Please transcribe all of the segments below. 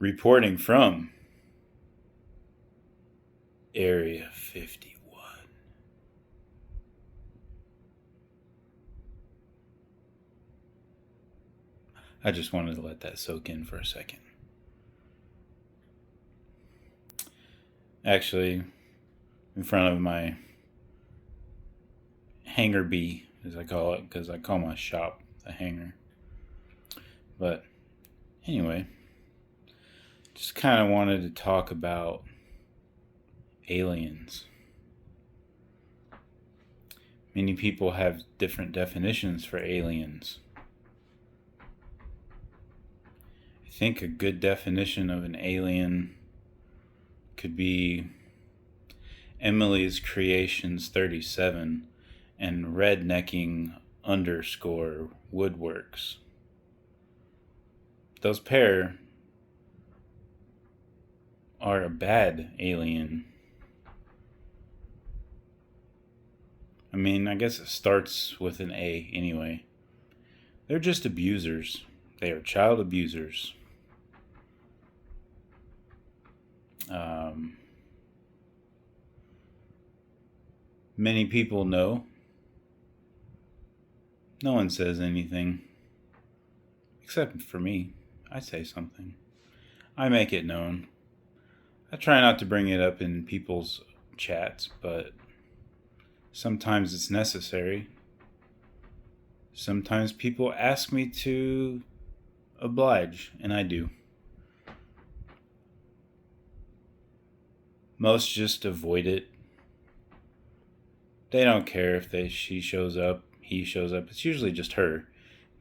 Reporting from Area 51. I just wanted to let that soak in for a second. Actually, in front of my hangar B, as I call it, because I call my shop a hangar. But anyway, just kind of wanted to talk about aliens. Many people have different definitions for aliens. I think a good definition of an alien could be Emily's Creations 37 and rednecking underscore woodworks. Those pair are a bad alien. I mean, I guess it starts with an A anyway. They're just abusers. They are child abusers. Many people know. No one says anything. Except for me. I say something. I make it known. I try not to bring it up in people's chats, but sometimes it's necessary. Sometimes people ask me to oblige, and I do. Most just avoid it. They don't care if she shows up, he shows up. It's usually just her,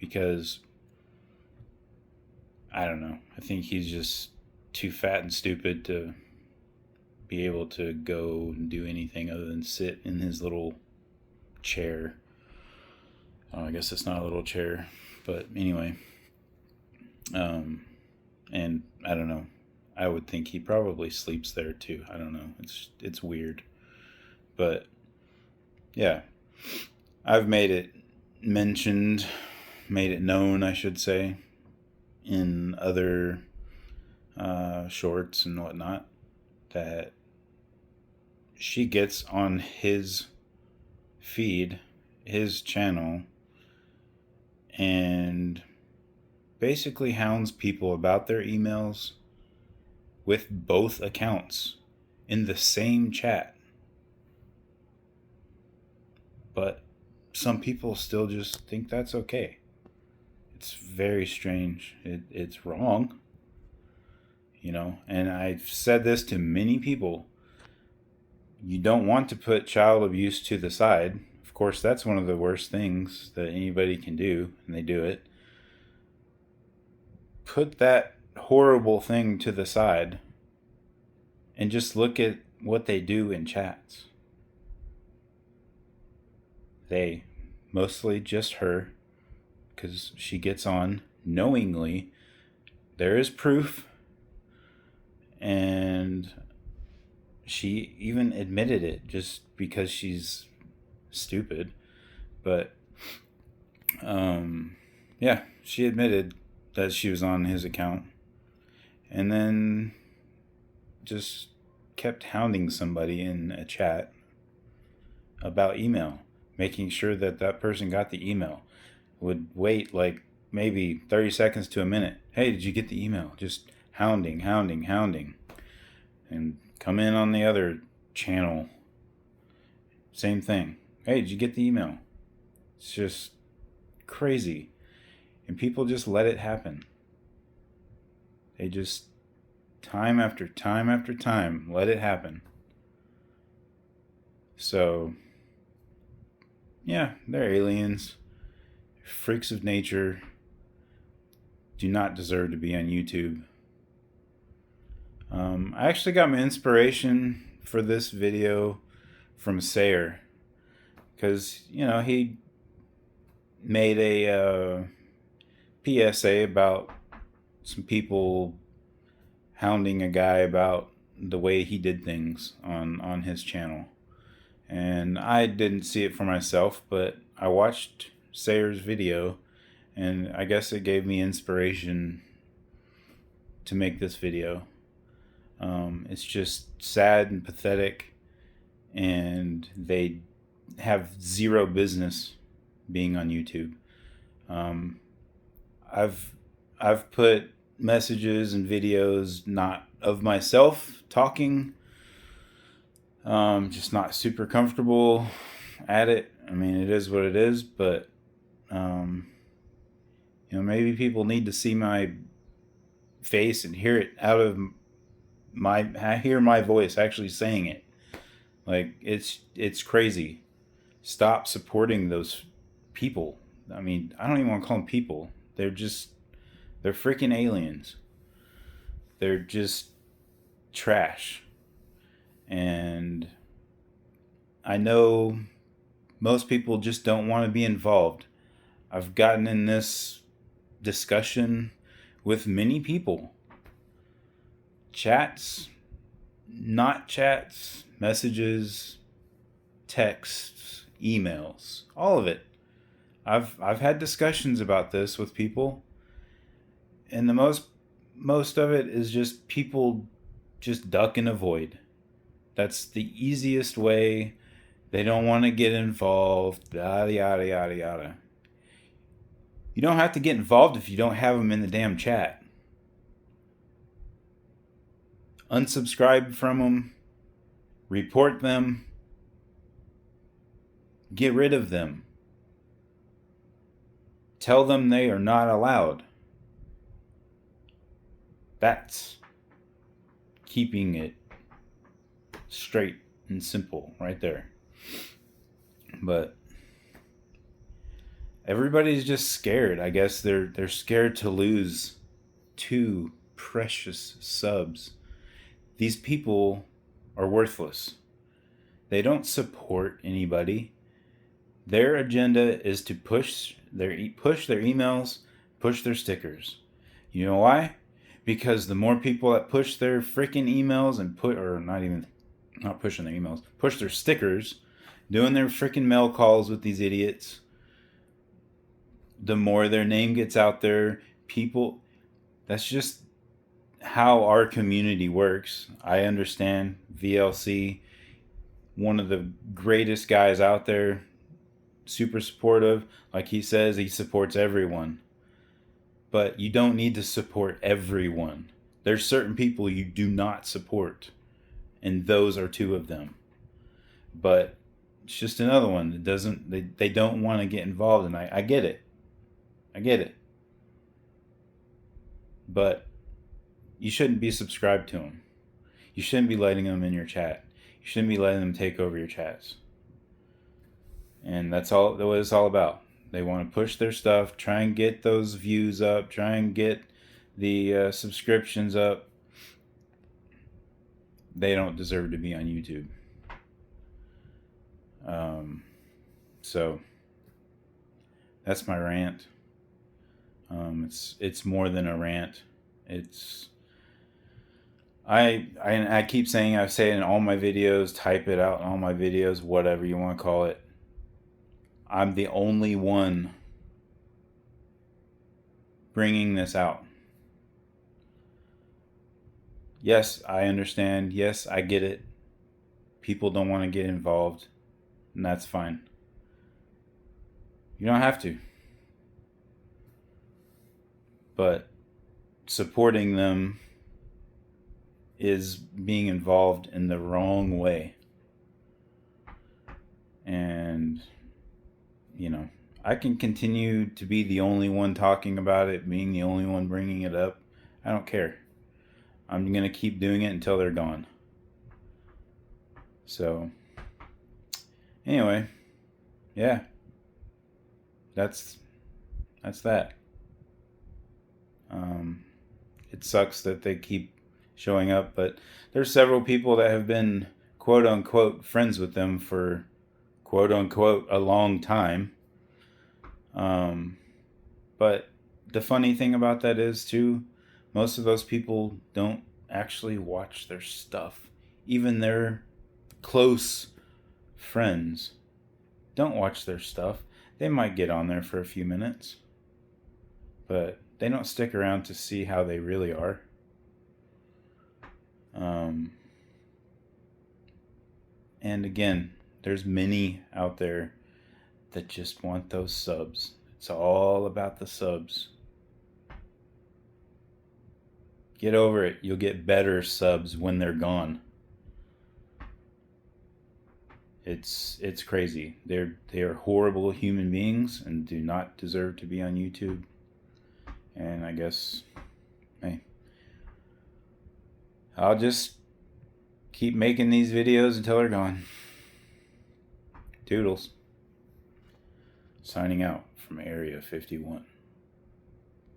because I don't know. I think he's just too fat and stupid to be able to go and do anything other than sit in his little chair. Oh, I guess it's not a little chair, but anyway. And I don't know. I would think he probably sleeps there too. I don't know. It's weird, but yeah, I've made it known, I should say, in other shorts and whatnot, that she gets on his feed, his channel, and basically hounds people about their emails with both accounts in the same chat. But some people still just think that's okay. It's very strange. It's wrong. And I've said this to many people. You don't want to put child abuse to the side. Of course, that's one of the worst things that anybody can do, and they do it. Put that horrible thing to the side and just look at what they do in chats. They, mostly just her, because she gets on knowingly. There is proof, and she even admitted it just because she's stupid. But yeah, she admitted that she was on his account, and then just kept hounding somebody in a chat about email, making sure that that person got the email. Would wait like maybe 30 seconds to a minute. Hey, did you get the email? Just hounding. And come in on the other channel. Same thing. Hey, did you get the email? It's just crazy. And people just let it happen. They just, time after time after time, let it happen. So, yeah, they're aliens. Freaks of nature. Do not deserve to be on YouTube. I actually got my inspiration for this video from Sayer, because he made a PSA about some people hounding a guy about the way he did things on his channel, and I didn't see it for myself, but I watched Sayer's video, and I guess it gave me inspiration to make this video. It's just sad and pathetic, and they have zero business being on YouTube. I've put messages and videos not of myself talking, just not super comfortable at it. I mean, it is what it is, but maybe people need to see my face and hear it out of hear my voice actually saying it. Like, it's crazy. Stop supporting those people. I mean, I don't even want to call them people. They're freaking aliens. They're just trash. And I know most people just don't want to be involved. I've gotten in this discussion with many people. Chats, not chats, messages, texts, emails, all of it. I've had discussions about this with people, and the most of it is just people just duck and avoid. That's the easiest way. They don't want to get involved, yada yada yada yada. You don't have to get involved if you don't have them in the damn chat. Unsubscribe from them, report them, get rid of them. Tell them they are not allowed. That's keeping it straight and simple right there. But everybody's just scared. I guess they're scared to lose 2 precious subs. These people are worthless. They don't support anybody. Their agenda is to push their emails, push their stickers. You know why? Because the more people that push their freaking emails and not pushing their emails, push their stickers, doing their freaking mail calls with these idiots, the more their name gets out there. People, that's just how our community works. I understand VLC, one of the greatest guys out there, super supportive. Like he says, he supports everyone. But you don't need to support everyone. There's certain people you do not support, and those are 2 of them. But it's just another one that doesn't. They don't want to get involved, and I get it. I get it. But you shouldn't be subscribed to them. You shouldn't be letting them in your chat. You shouldn't be letting them take over your chats. And that's all what it's all about. They want to push their stuff, try and get those views up, try and get the subscriptions up. They don't deserve to be on YouTube. So that's my rant. It's more than a rant. I keep saying, I say it in all my videos, type it out in all my videos, whatever you want to call it. I'm the only one bringing this out. Yes, I understand. Yes, I get it. People don't want to get involved, and that's fine. You don't have to. But supporting them is being involved in the wrong way. And I can continue to be the only one talking about it, being the only one bringing it up. I don't care. I'm going to keep doing it until they're gone. So, anyway, yeah. That's that. It sucks that they keep showing up, but there's several people that have been quote unquote friends with them for quote unquote a long time. But the funny thing about that is too, most of those people don't actually watch their stuff. Even their close friends don't watch their stuff. They might get on there for a few minutes, but they don't stick around to see how they really are. And again, there's many out there that just want those subs. It's all about the subs. Get over it. You'll get better subs when they're gone. It's crazy. They are horrible human beings and do not deserve to be on YouTube. And I guess, hey, I'll just keep making these videos until they're gone. Doodles. Signing out from Area 51.